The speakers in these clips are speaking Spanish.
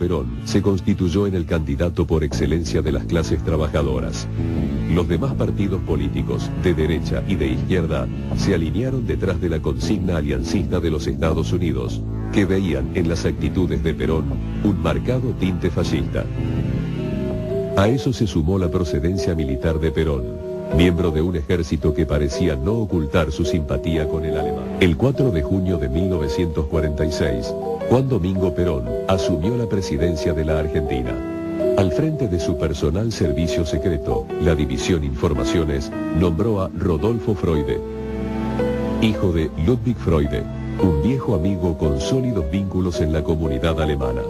Perón se constituyó en el candidato por excelencia de las clases trabajadoras. Los demás partidos políticos, de derecha y de izquierda, se alinearon detrás de la consigna aliancista de los Estados Unidos, que veían en las actitudes de Perón un marcado tinte fascista. A eso se sumó la procedencia militar de Perón, miembro de un ejército que parecía no ocultar su simpatía con el alemán. El 4 de junio de 1946, Juan Domingo Perón asumió la presidencia de la Argentina. Al frente de su personal servicio secreto, la División Informaciones nombró a Rodolfo Freude, hijo de Ludwig Freude, un viejo amigo con sólidos vínculos en la comunidad alemana.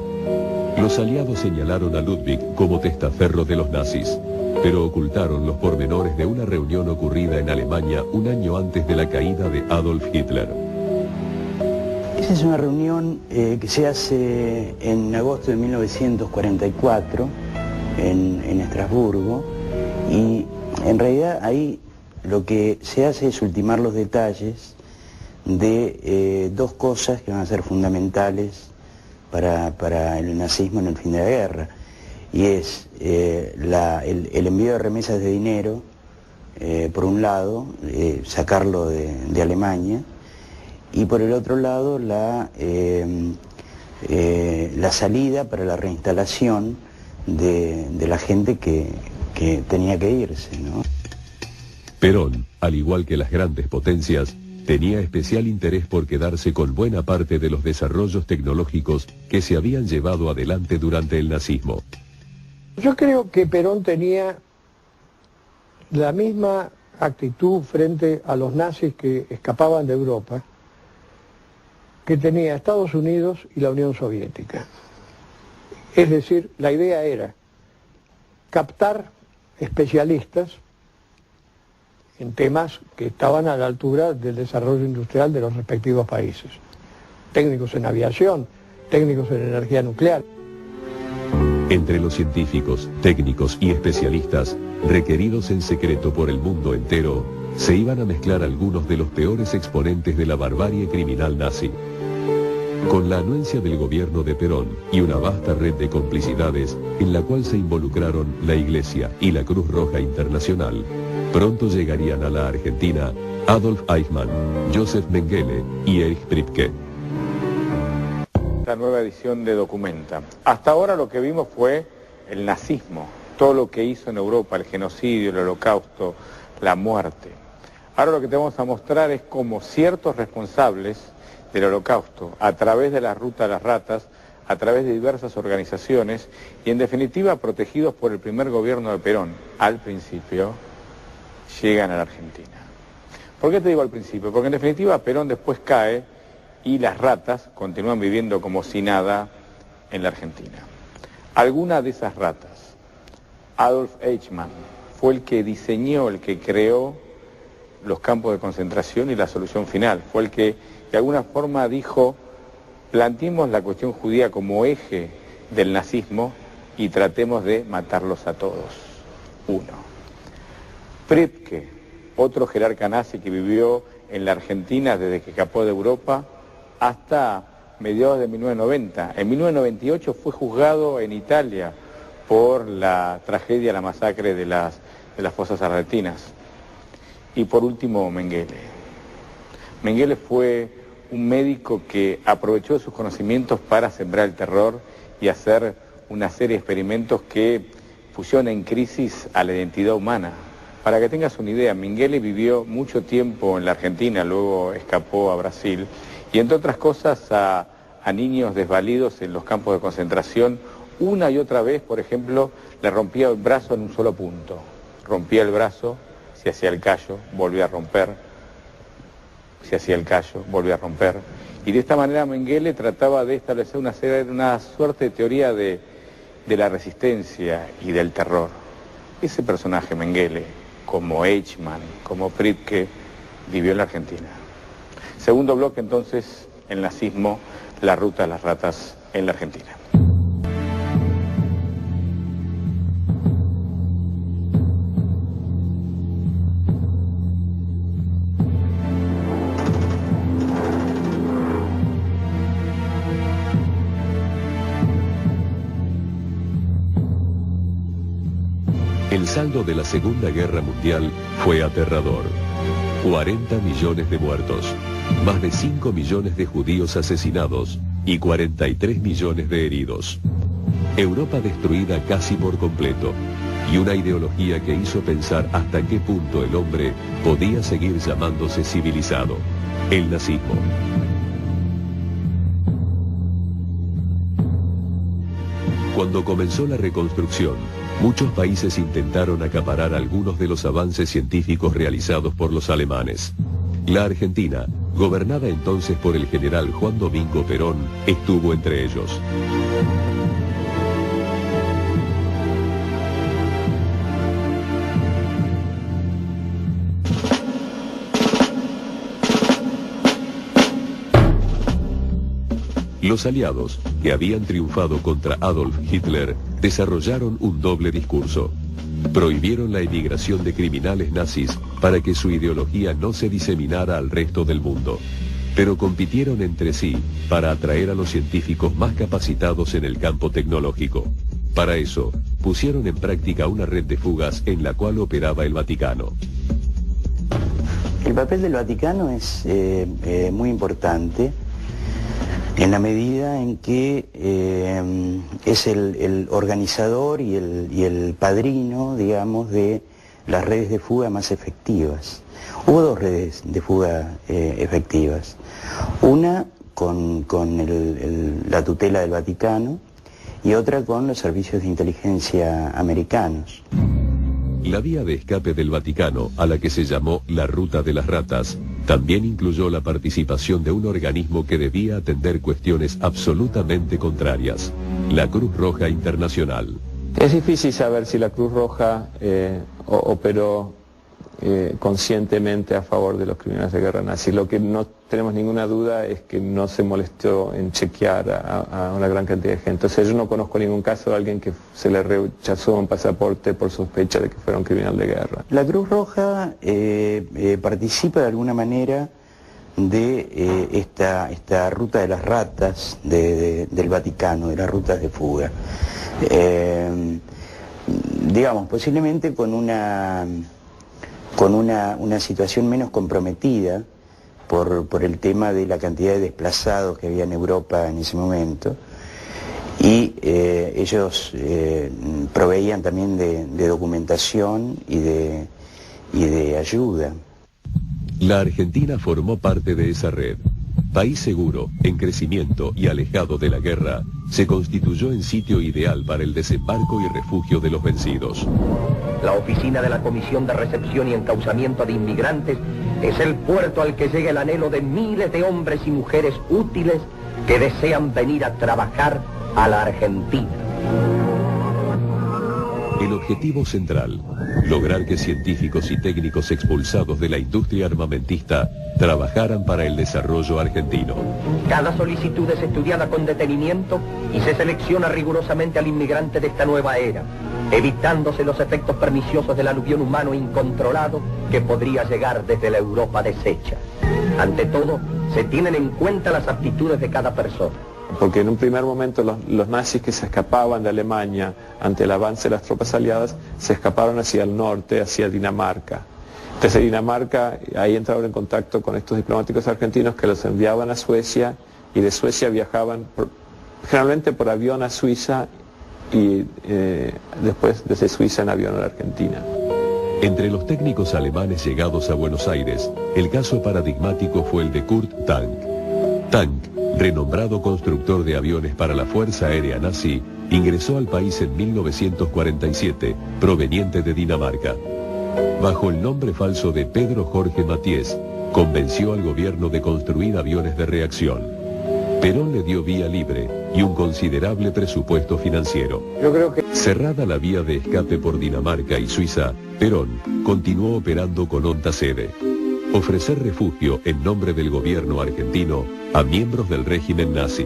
Los aliados señalaron a Ludwig como testaferro de los nazis, pero ocultaron los pormenores de una reunión ocurrida en Alemania un año antes de la caída de Adolf Hitler. Esa es una reunión que se hace en agosto de 1944 en Estrasburgo, y en realidad ahí lo que se hace es ultimar los detalles de dos cosas que van a ser fundamentales para el nazismo en el fin de la guerra, y es el envío de remesas de dinero, por un lado, sacarlo de Alemania, y por el otro lado la salida para la reinstalación de la gente que tenía que irse, ¿no? Perón, al igual que las grandes potencias, tenía especial interés por quedarse con buena parte de los desarrollos tecnológicos que se habían llevado adelante durante el nazismo. Yo creo que Perón tenía la misma actitud frente a los nazis que escapaban de Europa que tenía Estados Unidos y la Unión Soviética. Es decir, la idea era captar especialistas en temas que estaban a la altura del desarrollo industrial de los respectivos países. Técnicos en aviación, técnicos en energía nuclear. Entre los científicos, técnicos y especialistas, requeridos en secreto por el mundo entero, se iban a mezclar algunos de los peores exponentes de la barbarie criminal nazi. Con la anuencia del gobierno de Perón y una vasta red de complicidades en la cual se involucraron la Iglesia y la Cruz Roja Internacional, pronto llegarían a la Argentina Adolf Eichmann, Joseph Mengele y Erich Priebke. La nueva edición de Documenta. Hasta ahora lo que vimos fue el nazismo, todo lo que hizo en Europa, el genocidio, el holocausto, la muerte. Ahora lo que te vamos a mostrar es cómo ciertos responsables del holocausto, a través de la ruta de las ratas, a través de diversas organizaciones y en definitiva protegidos por el primer gobierno de Perón, al principio, llegan a la Argentina. ¿Por qué te digo al principio? Porque en definitiva Perón después cae y las ratas continúan viviendo como si nada en la Argentina. Alguna de esas ratas, Adolf Eichmann, fue el que diseñó, el que creó los campos de concentración y la solución final. Fue el que de alguna forma dijo, planteemos la cuestión judía como eje del nazismo y tratemos de matarlos a todos. Uno. Priebke, otro jerarca nazi que vivió en la Argentina desde que escapó de Europa hasta mediados de 1990. En 1998 fue juzgado en Italia por la tragedia, la masacre de las fosas argentinas. Y por último, Mengele. Mengele fue un médico que aprovechó sus conocimientos para sembrar el terror y hacer una serie de experimentos que pusieron en crisis a la identidad humana. Para que tengas una idea, Mengele vivió mucho tiempo en la Argentina, luego escapó a Brasil, y entre otras cosas a niños desvalidos en los campos de concentración, una y otra vez, por ejemplo, le rompía el brazo en un solo punto. Rompía el brazo, se hacía el callo, volvía a romper, se hacía el callo, volvía a romper. Y de esta manera Mengele trataba de establecer una suerte de teoría de la resistencia y del terror. Ese personaje, Mengele, como Eichmann, como Priebke, vivió en la Argentina. Segundo bloque, entonces, el nazismo, la ruta de las ratas en la Argentina. El saldo de la Segunda Guerra Mundial fue aterrador. 40 millones de muertos, más de 5 millones de judíos asesinados y 43 millones de heridos. Europa destruida casi por completo y una ideología que hizo pensar hasta qué punto el hombre podía seguir llamándose civilizado: el nazismo. Cuando comenzó la reconstrucción, muchos países intentaron acaparar algunos de los avances científicos realizados por los alemanes. La Argentina, gobernada entonces por el general Juan Domingo Perón, estuvo entre ellos. Los aliados, que habían triunfado contra Adolf Hitler, desarrollaron un doble discurso. Prohibieron la emigración de criminales nazis para que su ideología no se diseminara al resto del mundo. Pero compitieron entre sí para atraer a los científicos más capacitados en el campo tecnológico. Para eso, pusieron en práctica una red de fugas en la cual operaba el Vaticano. El papel del Vaticano es muy importante, en la medida en que es el organizador y el padrino, digamos, de las redes de fuga más efectivas. Hubo dos redes de fuga efectivas. Una con la tutela del Vaticano y otra con los servicios de inteligencia americanos. La vía de escape del Vaticano, a la que se llamó la Ruta de las Ratas, también incluyó la participación de un organismo que debía atender cuestiones absolutamente contrarias: la Cruz Roja Internacional. Es difícil saber si la Cruz Roja operó conscientemente a favor de los criminales de guerra nazis. Lo que no tenemos ninguna duda es que no se molestó en chequear a una gran cantidad de gente. O sea, yo no conozco ningún caso de alguien que se le rechazó un pasaporte por sospecha de que fuera un criminal de guerra. La Cruz Roja participa de alguna manera de esta ruta de las ratas del Vaticano, de las rutas de fuga. Digamos, posiblemente con una situación menos comprometida por el tema de la cantidad de desplazados que había en Europa en ese momento, y ellos proveían también de documentación y de ayuda. La Argentina formó parte de esa red. País seguro, en crecimiento y alejado de la guerra, se constituyó en sitio ideal para el desembarco y refugio de los vencidos. La oficina de la Comisión de Recepción y Encauzamiento de Inmigrantes es el puerto al que llega el anhelo de miles de hombres y mujeres útiles que desean venir a trabajar a la Argentina. El objetivo central: lograr que científicos y técnicos expulsados de la industria armamentista trabajaran para el desarrollo argentino. Cada solicitud es estudiada con detenimiento y se selecciona rigurosamente al inmigrante de esta nueva era, evitándose los efectos perniciosos del aluvión humano incontrolado que podría llegar desde la Europa deshecha. Ante todo, se tienen en cuenta las aptitudes de cada persona. Porque en un primer momento los nazis que se escapaban de Alemania ante el avance de las tropas aliadas se escaparon hacia el norte, hacia Dinamarca. Desde Dinamarca ahí entraron en contacto con estos diplomáticos argentinos que los enviaban a Suecia, y de Suecia viajaban generalmente por avión a Suiza y después desde Suiza en avión a la Argentina. Entre los técnicos alemanes llegados a Buenos Aires, el caso paradigmático fue el de Kurt Tank. Tank, renombrado constructor de aviones para la Fuerza Aérea Nazi, ingresó al país en 1947, proveniente de Dinamarca. Bajo el nombre falso de Pedro Jorge Mathies, convenció al gobierno de construir aviones de reacción. Perón le dio vía libre y un considerable presupuesto financiero. Yo creo que... Cerrada la vía de escape por Dinamarca y Suiza, Perón continuó operando con honda sede: ofrecer refugio en nombre del gobierno argentino a miembros del régimen nazi.